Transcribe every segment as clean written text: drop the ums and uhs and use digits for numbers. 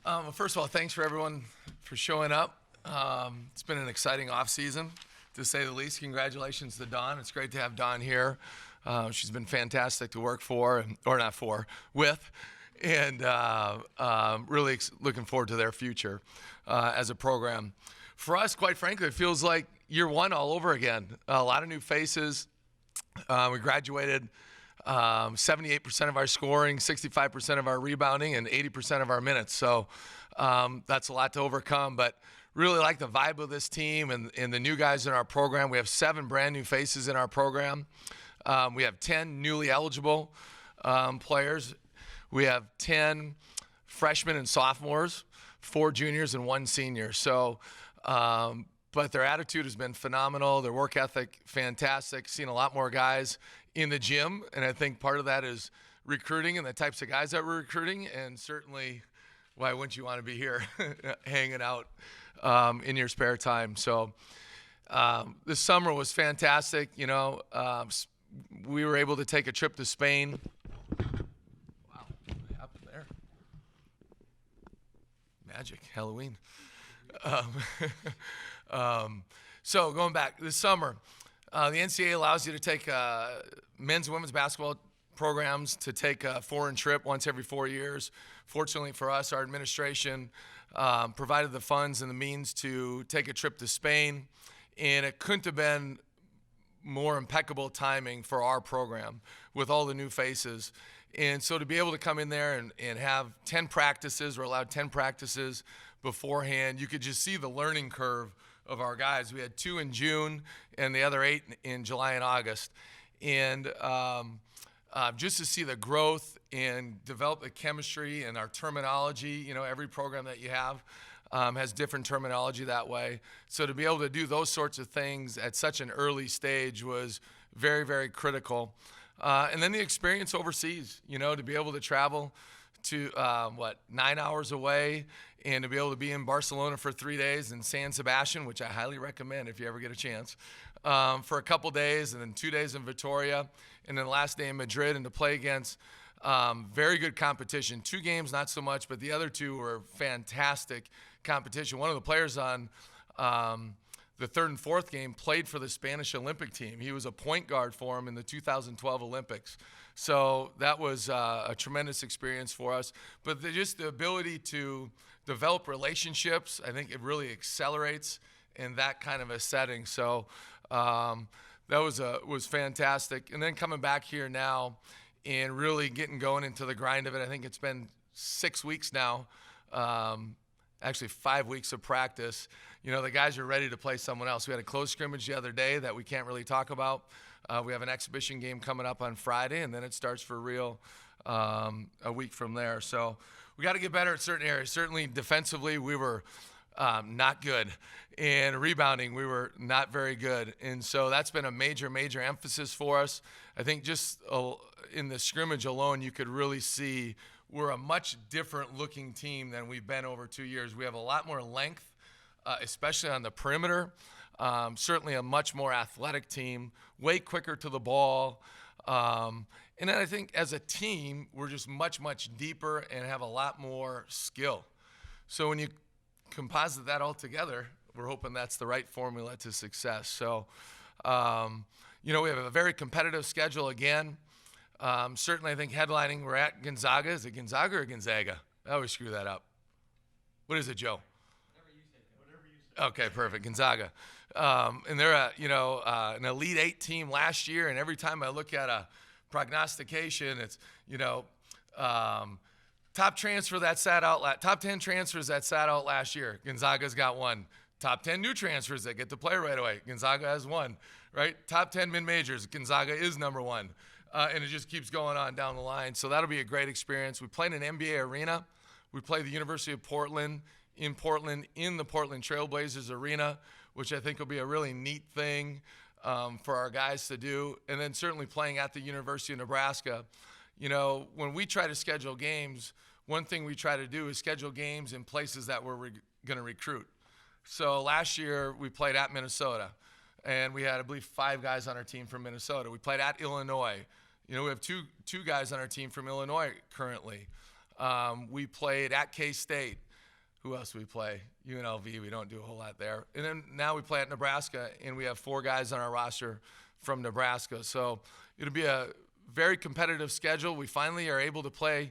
Well, first of all, thanks for everyone for showing up. It's been an exciting off season, to say the least. Congratulations to Dawn. It's great to have Dawn here. She's been fantastic to work for, or not for, with, and really looking forward to their future as a program. For us, quite frankly, it feels like year one all over again. A lot of new faces. We graduated 78% of our scoring, 65% of our rebounding, and 80% of our minutes. So that's a lot to overcome, but really like the vibe of this team and the new guys in our program. We have 7 brand new faces in our program. We have 10 newly eligible players. We have 10 freshmen and sophomores, 4 juniors and 1 senior. So, but their attitude has been phenomenal. Their work ethic, fantastic. Seen a lot more guys in the gym, and I think part of that is recruiting and the types of guys that we're recruiting, and certainly why wouldn't you want to be here hanging out in your spare time. So this summer was fantastic. You know, we were able to take a trip to Spain. Wow, what happened there? Magic, Halloween. So going back this summer, the NCAA allows you to take men's and women's basketball programs to take a foreign trip once every 4 years. Fortunately for us, our administration provided the funds and the means to take a trip to Spain, and it couldn't have been more impeccable timing for our program with all the new faces. And so to be able to come in there and have 10 practices, we're allowed 10 practices beforehand, you could just see the learning curve of our guys. We had 2 in June and the other 8 in July and August. And just to see the growth and develop the chemistry and our terminology, you know, every program that you have has different terminology that way. So to be able to do those sorts of things at such an early stage was very, very critical. And then the experience overseas, you know, to be able to travel to 9 hours away, and to be able to be in Barcelona for 3 days, and San Sebastian, which I highly recommend if you ever get a chance, for a couple days, and then 2 days in Vitoria, and then the last day in Madrid, and to play against very good competition. 2 games, not so much, but the other 2 were fantastic competition. One of the players on the 3rd and 4th game played for the Spanish Olympic team. He was a point guard for him in the 2012 Olympics. So that was a tremendous experience for us. But just the ability to develop relationships, I think it really accelerates in that kind of a setting. So that was fantastic. And then coming back here now and really getting going into the grind of it, I think it's been 6 weeks now, actually 5 weeks of practice. You know, the guys are ready to play someone else. We had a close scrimmage the other day that we can't really talk about. We have an exhibition game coming up on Friday, and then it starts for real a week from there. So we got to get better at certain areas. Certainly defensively, we were not good. And rebounding, we were not very good. And so that's been a major, major emphasis for us. I think just in the scrimmage alone, you could really see we're a much different looking team than we've been over 2 years. We have a lot more length, especially on the perimeter. Certainly a much more athletic team, way quicker to the ball. And then I think as a team, we're just much, much deeper and have a lot more skill. So when you composite that all together, we're hoping that's the right formula to success. So, you know, we have a very competitive schedule again. Certainly, I think headlining, we're at Gonzaga. Is it Gonzaga or Gonzaga? I always screw that up. What is it, Joe? Whatever you say. Okay, perfect. Gonzaga. And they're an Elite 8 team last year, and every time I look at a prognostication, it's, you know, top transfer that sat out, top 10 transfers that sat out last year. Gonzaga's got 1. Top 10 new transfers that get to play right away. Gonzaga has 1, right? Top 10 mid-majors. Gonzaga is number 1. And it just keeps going on down the line. So that'll be a great experience. We play in an NBA arena. We play the University of Portland in the Portland Trailblazers arena, which I think will be a really neat thing for our guys to do. And then certainly playing at the University of Nebraska. You know, when we try to schedule games, one thing we try to do is schedule games in places that we're going to recruit. So last year we played at Minnesota, and we had, I believe, 5 guys on our team from Minnesota. We played at Illinois. You know, we have two guys on our team from Illinois currently. We played at K-State. who else do we play? UNLV, we don't do a whole lot there. And then now we play at Nebraska, and we have 4 guys on our roster from Nebraska. So it'll be a very competitive schedule. We finally are able to play,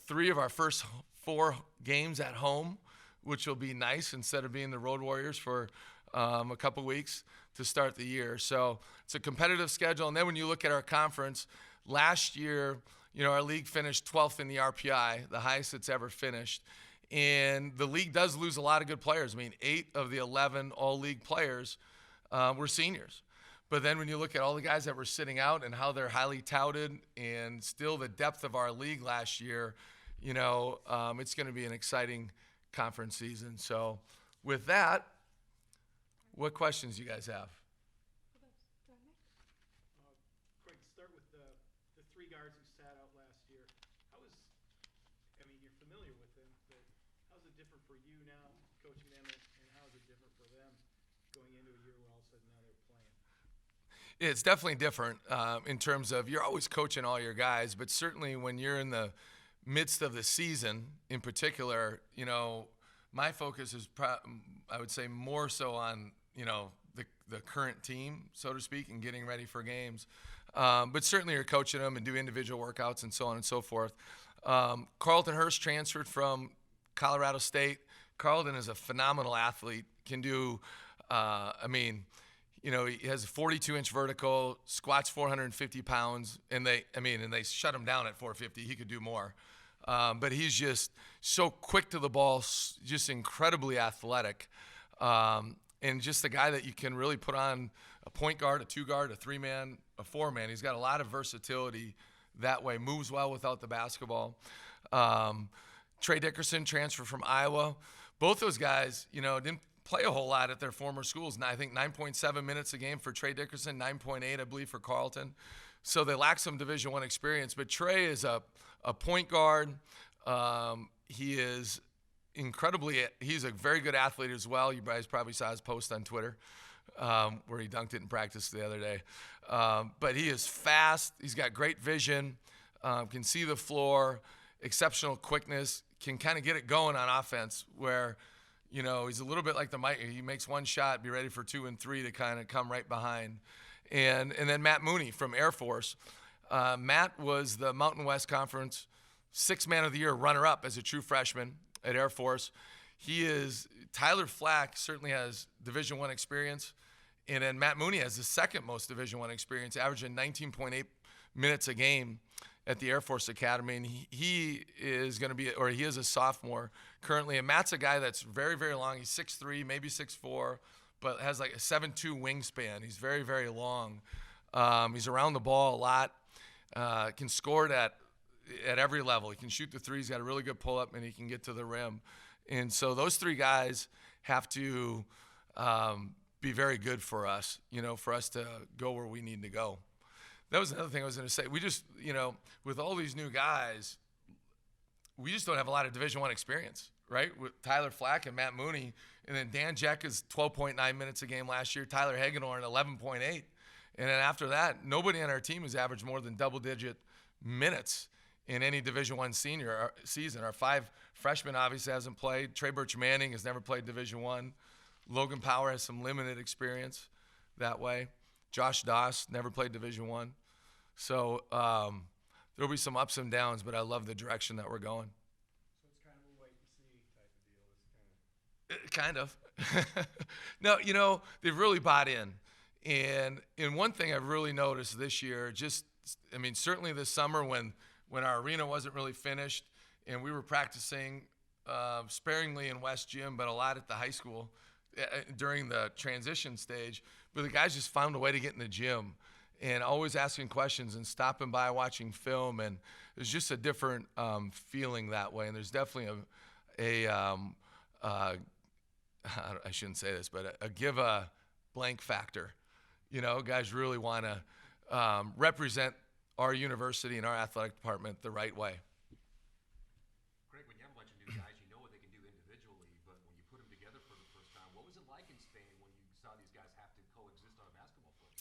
3 of our first 4 games at home, which will be nice instead of being the Road Warriors for a couple weeks to start the year. So it's a competitive schedule. And then when you look at our conference, last year, our league finished 12th in the RPI, the highest it's ever finished. And the league does lose a lot of good players. I mean, 8 of the 11 all-league players were seniors. But then when you look at all the guys that were sitting out and how they're highly touted and still the depth of our league last year, it's going to be an exciting conference season. So with that, what questions do you guys have? Craig, start with the 3 guards who sat out last year. You're familiar with them, but how is it different for you now coaching them, and how is it different for them going into a year where all of a sudden now they're playing? It's definitely different in terms of you're always coaching all your guys, but certainly when you're in the midst of the season in particular, my focus is, I would say, more so on, the current team, so to speak, and getting ready for games. But certainly you're coaching them and do individual workouts and so on and so forth. Carlton Hurst transferred from Colorado State. Carlton is a phenomenal athlete, can do, he has a 42-inch vertical, squats 450 pounds, and they shut him down at 450. He could do more. But he's just so quick to the ball, just incredibly athletic, and just a guy that you can really put on a point guard, a 2-guard, a 3-man, a 4-man. He's got a lot of versatility that way, moves well without the basketball. Trey Dickerson transferred from Iowa. Both those guys, didn't play a whole lot at their former schools. I think 9.7 minutes a game for Trey Dickerson, 9.8, I believe, for Carlton. So they lack some Division I experience. But Trey is a point guard. He is he's a very good athlete as well. You guys probably saw his post on Twitter where he dunked it in practice the other day. But he is fast. He's got great vision, can see the floor, exceptional quickness, can kind of get it going on offense where, he's a little bit like he makes one shot, be ready for 2 and 3 to kind of come right behind. And then Matt Mooney from Air Force. Matt was the Mountain West Conference 6th Man of the Year runner-up as a true freshman at Air Force. Tyler Flack certainly has Division I experience, and then Matt Mooney has the 2nd most Division I experience, averaging 19.8 minutes a game at the Air Force Academy, and he is a sophomore currently. And Matt's a guy that's very, very long. He's 6'3", maybe 6'4", but has like a 7'2" wingspan. He's very, very long. He's around the ball a lot. Can score it at every level. He can shoot the 3. He's got a really good pull-up, and he can get to the rim. And so those 3 guys have to be very good for us, for us to go where we need to go. That was another thing I was going to say. We just, with all these new guys, we just don't have a lot of Division I experience, right? With Tyler Flack and Matt Mooney, and then Dan Jeck is 12.9 minutes a game last year. Tyler Hagedorn 11.8, and then after that, nobody on our team has averaged more than double-digit minutes in any Division I senior season. Our 5 freshmen obviously hasn't played. Trey Birch Manning has never played Division I. Logan Power has some limited experience that way. Josh Doss never played Division I. So there'll be some ups and downs, but I love the direction that we're going. So it's kind of a wait and see type of deal. Kind of. No, they've really bought in. And one thing I've really noticed this year, certainly this summer when our arena wasn't really finished and we were practicing sparingly in West Gym, but a lot at the high school during the transition stage. But the guys just found a way to get in the gym and always asking questions and stopping by watching film. And there's just a different feeling that way. And there's definitely I shouldn't say this, but a give a blank factor. Guys really want to represent our university and our athletic department the right way. Craig, when you have a bunch of new guys, you know what they can do individually, but when you put them together for the first time, what was it like in Spain when you saw these guys have to coexist on a basketball floor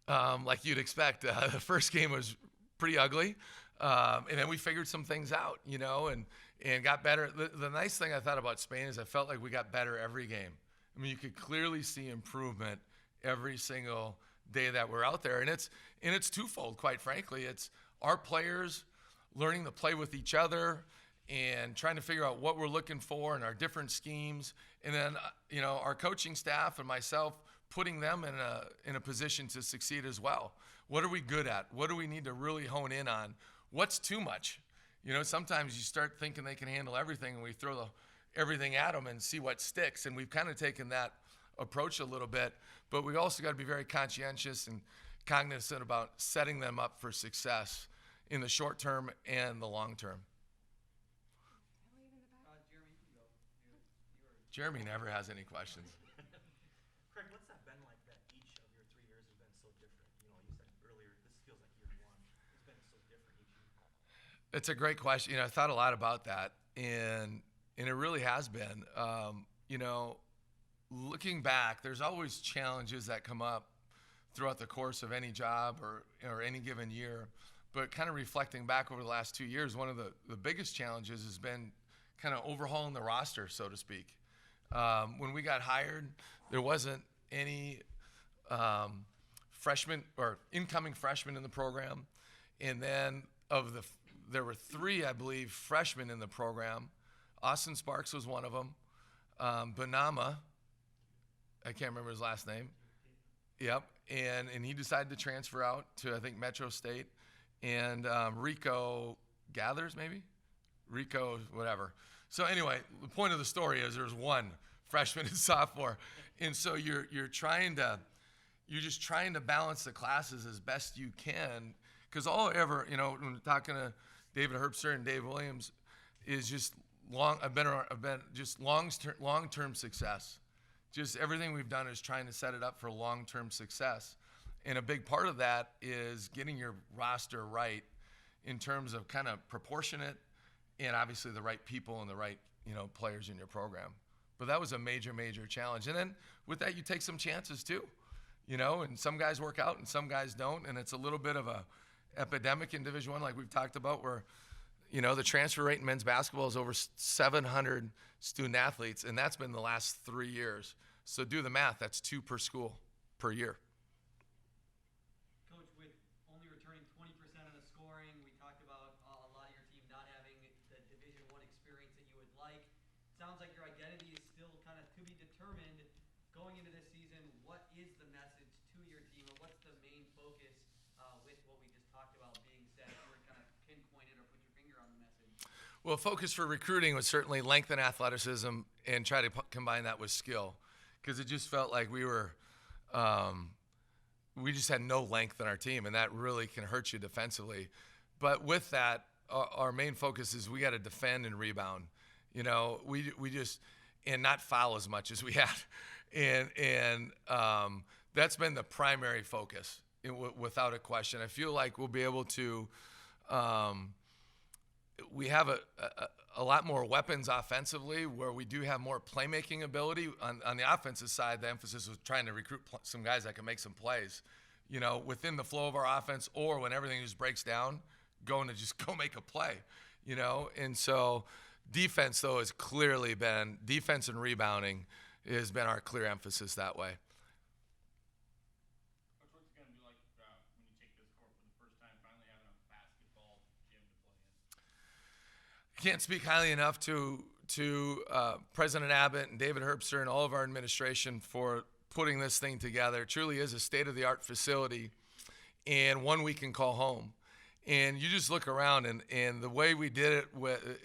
together? Like you'd expect, the first game was pretty ugly. And then we figured some things out, and got better. The nice thing I thought about Spain is I felt like we got better every game. I mean, you could clearly see improvement every single day that we're out there. And it's twofold, quite frankly. It's our players learning to play with each other and trying to figure out what we're looking for in our different schemes. And then, our coaching staff and myself putting them in a position to succeed as well. What are we good at? What do we need to really hone in on? What's too much? Sometimes you start thinking they can handle everything, and we throw everything at them and see what sticks. And we've kind of taken that approach a little bit, but we also got to be very conscientious and cognizant about setting them up for success in the short term and the long term. Jeremy, you can go. You're Jeremy never has any questions. Craig, what's that been like that each of your 3 years has been so different? You said earlier, this feels like year one. It's been so different each year. It's a great question. I thought a lot about that, and it really has been. Looking back, there's always challenges that come up throughout the course of any job or any given year. But kind of reflecting back over the last 2 years, one of the biggest challenges has been kind of overhauling the roster, so to speak. When we got hired, there wasn't any freshmen or incoming freshmen in the program. And then there were 3, I believe, freshmen in the program. Austin Sparks was one of them. Banama, I can't remember his last name. Yep. And he decided to transfer out to, I think, Metro State. And Rico Gathers, maybe? Rico, whatever. So anyway, the point of the story is there's one freshman and sophomore. And so you're just trying to balance the classes as best you can. Because all I ever, when I'm talking to David Herbster and Dave Williams, is just I've been just long-term success. Just everything we've done is trying to set it up for long-term success. And a big part of that is getting your roster right in terms of kind of proportionate and obviously the right people and the right, players in your program. But that was a major, major challenge. And then with that, you take some chances too, and some guys work out and some guys don't. And it's a little bit of a epidemic in Division I, like we've talked about, where, the transfer rate in men's basketball is over 700 student athletes, and that's been the last 3 years. So do the math. That's 2 per school per year. Coach, with only returning 20% of the scoring, we talked about a lot of your team not having the Division I experience that you would like. Sounds like your identity is still kind of to be determined going into this season. What is the message to your team, or what's the main focus with what we just talked about being said? If you were to kind of pinpoint it or put your finger on the message. Well, focus for recruiting was certainly length and athleticism, and try to combine that with skill, because it just felt like we just had no length in our team, and that really can hurt you defensively. But with that, our main focus is we got to defend and rebound. We just and not foul as much as we had, and that's been the primary focus without a question. I feel like we'll be able to. We have a lot more weapons offensively, where we do have more playmaking ability. On the offensive side, the emphasis was trying to recruit some guys that can make some plays, within the flow of our offense, or when everything just breaks down, going to just go make a play, And so defense, though, has clearly been – defense and rebounding has been our clear emphasis that way. Coach, what's it going to be like when you take this court for the first time, finally having a basketball gym to play in? I can't speak highly enough to President Abbott and David Herbster and all of our administration for putting this thing together. It truly is a state-of-the-art facility and one we can call home. And you just look around, and the way we did it,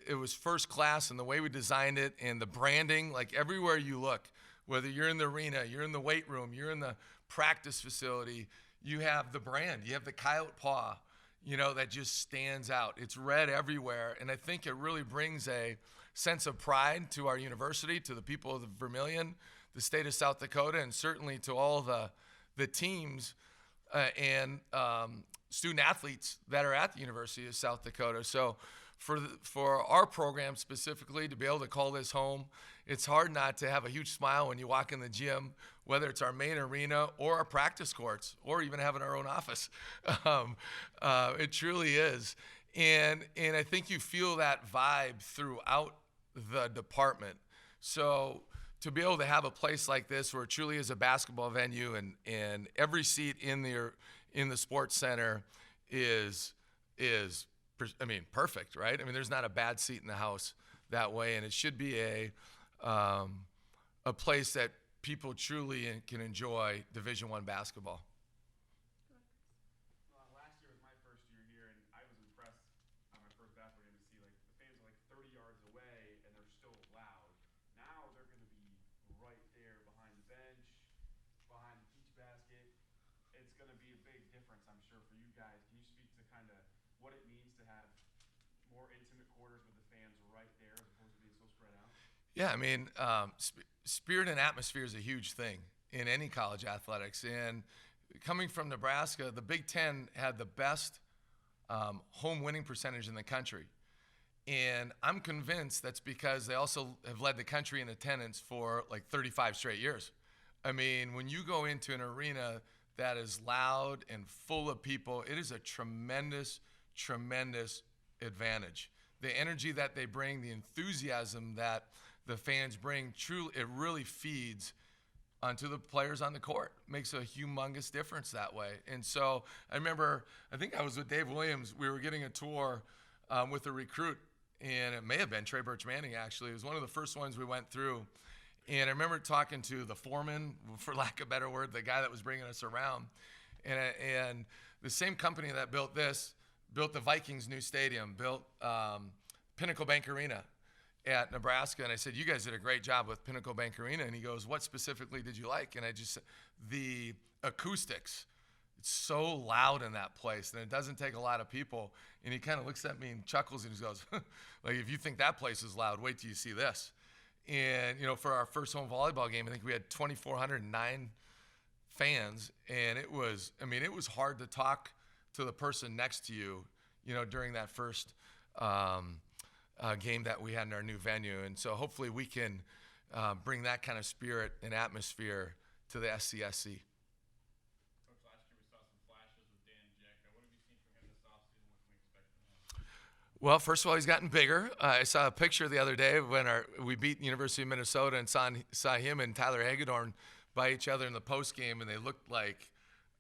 it was first class, and the way we designed it and the branding, like everywhere you look, whether you're in the arena, you're in the weight room, you're in the practice facility, you have the brand, you have the coyote paw, that just stands out. It's red everywhere, and I think it really brings a sense of pride to our university, to the people of the Vermilion, the state of South Dakota, and certainly to all the teams and student athletes that are at the University of South Dakota. So for our program specifically, to be able to call this home, it's hard not to have a huge smile when you walk in the gym, whether it's our main arena or our practice courts or even having our own office. It truly is. And I think you feel that vibe throughout the department. So to be able to have a place like this where it truly is a basketball venue, and every seat in the sports center is perfect, right? I mean, there's not a bad seat in the house that way, and it should be a place that people truly can enjoy Division I basketball. Last year was my first year here, and I was impressed on my first basketball game to see like the fans are like 30 yards away and they're still loud. Now they're going to be right there behind the bench, behind each basket. It's going to be a big difference, I'm sure, for you guys. Can you speak to kind of what it means to have more intimate quarters with the fans right there as opposed to being so spread out? Yeah, I mean, spirit and atmosphere is a huge thing in any college athletics. And coming from Nebraska, the Big Ten had the best home winning percentage in the country. And I'm convinced that's because they also have led the country in attendance for like 35 straight years. I mean, when you go into an arena that is loud and full of people, it is a tremendous, tremendous advantage. The energy that they bring, the enthusiasm that the fans bring, truly, it really feeds onto the players on the court. Makes a humongous difference that way. And so I remember, I think I was with Dave Williams. We were getting a tour with a recruit, and it may have been Trey Birch Manning, actually. It was one of the first ones we went through. And I remember talking to the foreman, for lack of a better word, the guy that was bringing us around. And the same company that built this built the Vikings' new stadium, built Pinnacle Bank Arena at Nebraska. And I said, you guys did a great job with Pinnacle Bank Arena. And he goes, what specifically did you like? And I just said, the acoustics. It's so loud in that place, and it doesn't take a lot of people. And he kind of looks at me and chuckles, and he goes, like, if you think that place is loud, wait till you see this. And, you know, for our first home volleyball game, I think we had 2,409 fans. And it was hard to talk to the person next to you, you know, during that first game that we had in our new venue. And so hopefully we can bring that kind of spirit and atmosphere to the SCSC. Coach, last year we saw some flashes with Dan Jeck. What have you seen from him this offseason? What can we expect from him? Well, first of all, he's gotten bigger. I saw a picture the other day when we beat the University of Minnesota and saw him and Tyler Hagedorn by each other in the post game, and they looked like,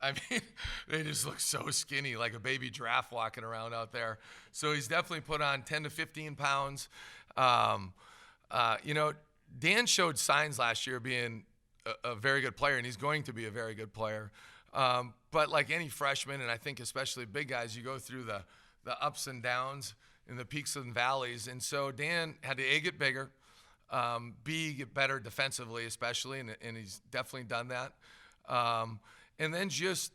I mean, they just look so skinny, like a baby giraffe walking around out there. So he's definitely put on 10 to 15 pounds. You know, Dan showed signs last year of being a very good player, and he's going to be a very good player. But like any freshman, and I think especially big guys, you go through the ups and downs and the peaks and valleys. And so Dan had to A, get bigger, B, get better defensively especially, and he's definitely done that. And then just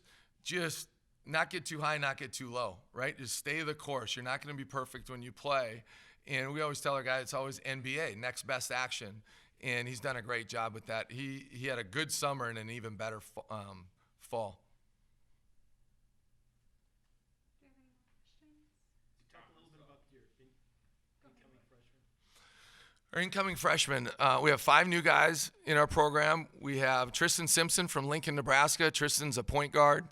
not get too high, not get too low, right? Just stay the course. You're not going to be perfect when you play. And we always tell our guys it's always NBA, next best action. And he's done a great job with that. He had a good summer and an even better fall. Do you have any more questions? Talk a little bit about your incoming freshmen. Our incoming freshmen, we have 5 new guys in our program. We have Tristan Simpson from Lincoln, Nebraska. Tristan's a point guard.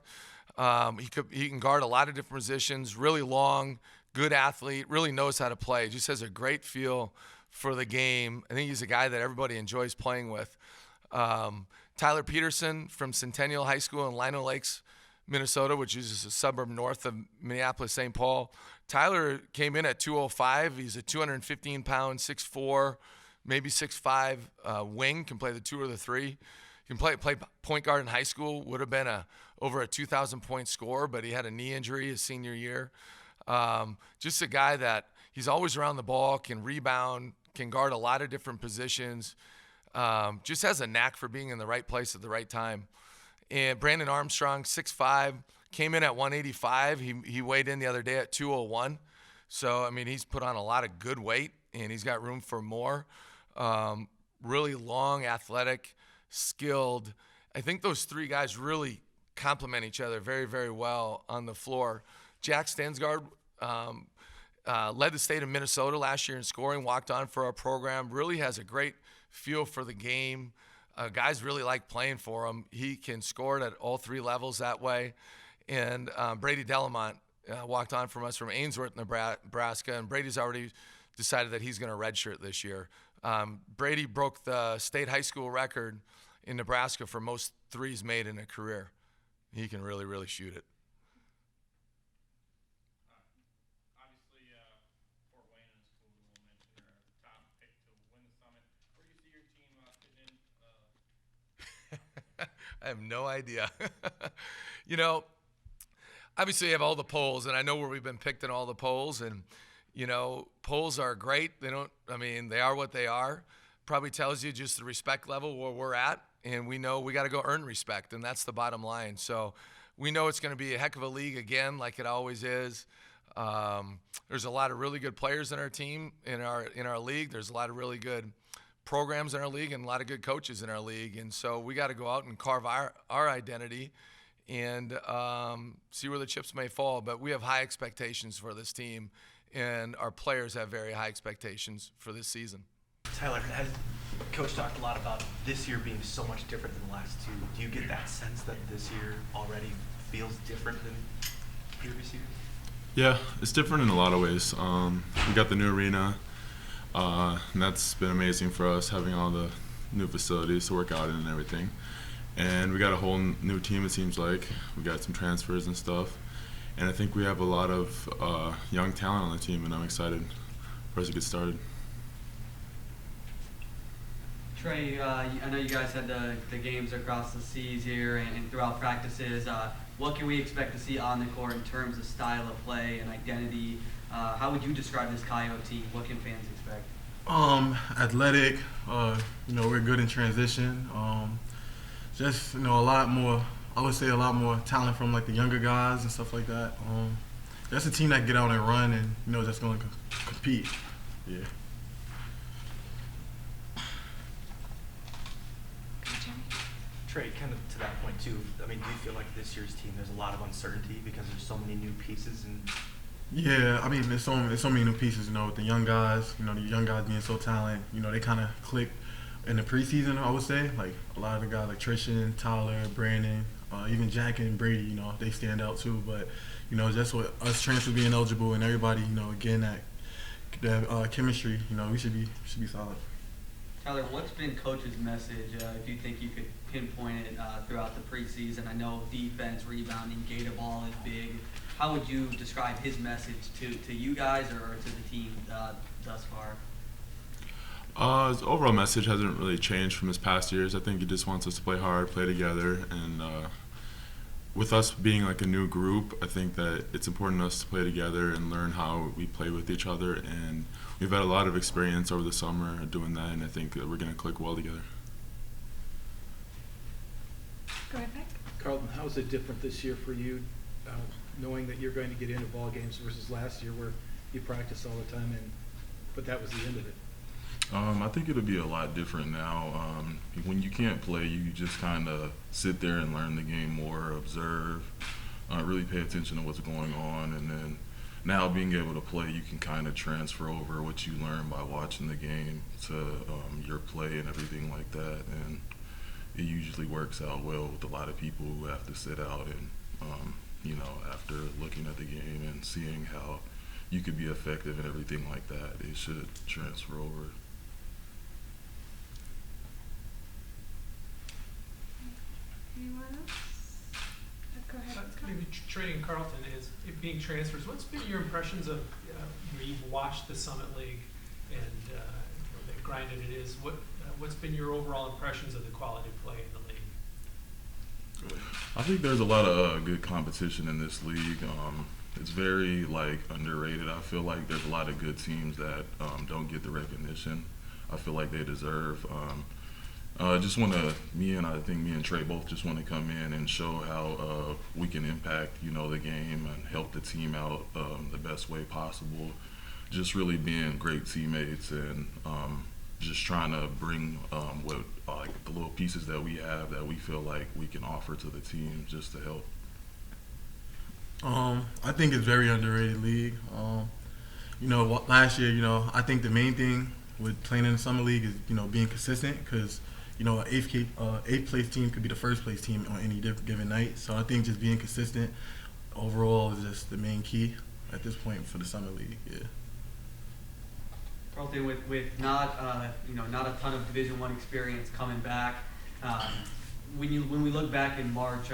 He can guard a lot of different positions, really long, good athlete, really knows how to play. Just has a great feel for the game. I think he's a guy that everybody enjoys playing with. Tyler Peterson from Centennial High School in Lino Lakes, Minnesota, which is a suburb north of Minneapolis, St. Paul. Tyler came in at 205. He's a 215-pound, 6'4", maybe 6'5" wing, can play the 2 or the 3. He can play point guard in high school, would have been over a 2,000-point scorer, but he had a knee injury his senior year. Just a guy that he's always around the ball, can rebound, can guard a lot of different positions, just has a knack for being in the right place at the right time. And Brandon Armstrong, 6'5", came in at 185. He weighed in the other day at 201. So, I mean, he's put on a lot of good weight, and he's got room for more. Really long, athletic, skilled. I think those 3 guys really complement each other very, very well on the floor. Jack Stensgaard led the state of Minnesota last year in scoring, walked on for our program, really has a great feel for the game. Guys really like playing for him. He can score at all 3 levels that way. And Brady Delamont walked on from us from Ainsworth, Nebraska, and Brady's already decided that he's going to redshirt this year. Brady broke the state high school record in Nebraska for most threes made in a career. He can really, really shoot it. Obviously, Fort Wayne and the school we'll mention are top pick to win the summit. Where do you see your team fitting in? I have no idea. You know, obviously you have all the polls, and I know where we've been picked in all the polls, and you know, polls are great. They are what they are. Probably tells you just the respect level where we're at, and we know we got to go earn respect, and that's the bottom line. So we know it's going to be a heck of a league again, like it always is. There's a lot of really good players in our team, in our league. There's a lot of really good programs in our league and a lot of good coaches in our league, and so we got to go out and carve our identity and see where the chips may fall. But we have high expectations for this team, and our players have very high expectations for this season. Tyler, Coach talked a lot about this year being so much different than the last two. Do you get that sense that this year already feels different than previous years? Yeah, it's different in a lot of ways. We got the new arena, and that's been amazing for us, having all the new facilities to work out in and everything. And we got a whole new team, it seems like. We got some transfers and stuff. And I think we have a lot of young talent on the team, and I'm excited for us to get started. Trey, I know you guys had the games across the seas here and throughout practices. What can we expect to see on the court in terms of style of play and identity? How would you describe this Coyote team? What can fans expect? Athletic. We're good in transition. Just a lot more. I would say a lot more talent from like the younger guys and stuff like that. That's a team that get out and run and just going to compete. Yeah. Trey, kind of to that point too, I mean, do you feel like this year's team, there's a lot of uncertainty because there's so many new pieces and Yeah, I mean, there's so many new pieces, with the young guys, the young guys being so talented, they kind of click in the preseason, I would say. Like, a lot of the guys like Trishan, Tyler, Brandon, even Jack and Brady, they stand out too. But, just with us transfers being eligible and everybody, getting that chemistry, we should be solid. Tyler, what's been Coach's message, if you think you could pinpoint it throughout the preseason? I know defense, rebounding, gator ball is big. How would you describe his message to you guys or to the team thus far? His overall message hasn't really changed from his past years. I think he just wants us to play hard, play together, and with us being like a new group, I think that it's important to us to play together and learn how we play with each other. And we've had a lot of experience over the summer doing that, and I think that we're going to click well together. Go ahead, Mike. Carlton, how is it different this year for you, knowing that you're going to get into ball games versus last year where you practice all the time but that was the end of it? I think it'll be a lot different now. When you can't play, you just kind of sit there and learn the game more, observe, really pay attention to what's going on, and then now being able to play, you can kind of transfer over what you learn by watching the game to your play and everything like that. And it usually works out well with a lot of people who have to sit out and, after looking at the game and seeing how you could be effective and everything like that, it should transfer over. Anyone else? Go ahead. Scott. Maybe Trey and Carlton is it being transfers. What's been your impressions of you've watched the Summit League and the grinded it is? What's been your overall impressions of the quality of play in the league? I think there's a lot of good competition in this league. It's very underrated. I feel like there's a lot of good teams that don't get the recognition I feel like they deserve. I think me and Trey both just want to come in and show how we can impact, the game and help the team out the best way possible. Just really being great teammates and just trying to bring the little pieces that we have that we feel like we can offer to the team just to help. I think it's very underrated league. Last year, I think the main thing with playing in the summer league is, being consistent because, an eighth place team could be the first place team on any given night. So I think just being consistent, overall is just the main key at this point for the summer league. Yeah. Carlton, with not not a ton of Division I experience coming back, when we look back in March,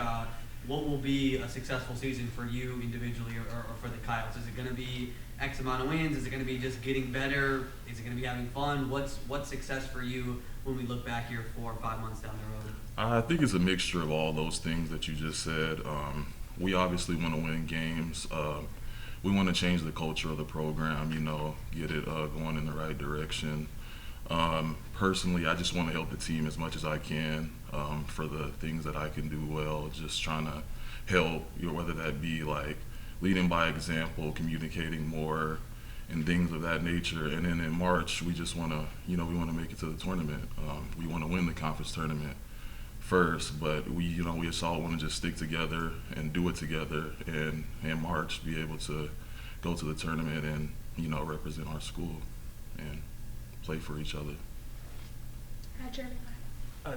what will be a successful season for you individually or for the Coyotes? Is it going to be X amount of wins? Is it going to be just getting better? Is it going to be having fun? What's success for you when we look back here 4 or 5 months down the road? I think it's a mixture of all those things that you just said. We obviously want to win games. We want to change the culture of the program, get it going in the right direction. Personally, I just want to help the team as much as I can for the things that I can do well, just trying to help, whether that be like leading by example, communicating more, and things of that nature. And then in March, we just want to, we want to make it to the tournament. We want to win the conference tournament first, but we just all want to just stick together and do it together, and in March be able to go to the tournament and represent our school and play for each other. Jeremy.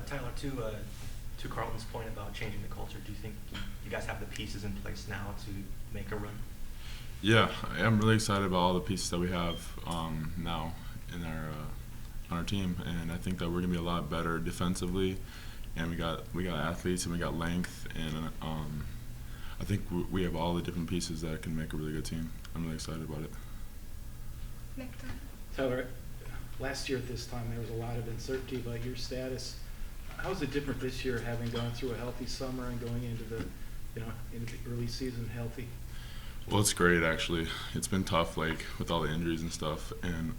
Tyler, to Carlton's point about changing the culture, do you think you guys have the pieces in place now to make a run? Yeah, I'm really excited about all the pieces that we have now in our team, and I think that we're gonna be a lot better defensively. And we got athletes and we got length, and I think we have all the different pieces that can make a really good team. I'm really excited about it. Nick. Tyler, last year at this time there was a lot of uncertainty about your status. How is it different this year, having gone through a healthy summer and going into the early season healthy? Well, it's great actually. It's been tough, like with all the injuries and stuff, and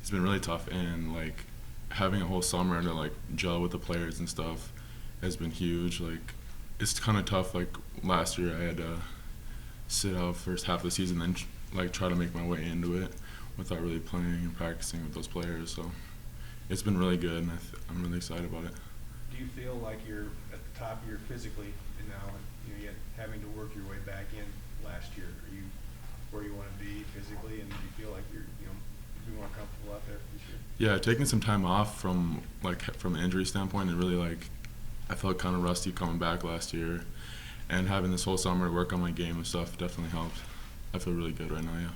it's been really tough. And like having a whole summer to like gel with the players and stuff has been huge. Like it's kind of tough. Like last year, I had to sit out first half of the season, then like try to make my way into it without really playing and practicing with those players. So it's been really good, and I'm really excited about it. Do you feel like you're at the top of your physically and now, yet having to work your way back in last year? Are you where you want to be physically, and do you feel like you're be more comfortable out there this year? Yeah, taking some time off from the injury standpoint, and really I felt kind of rusty coming back last year, and having this whole summer to work on my game and stuff definitely helped. I feel really good right now. Yeah.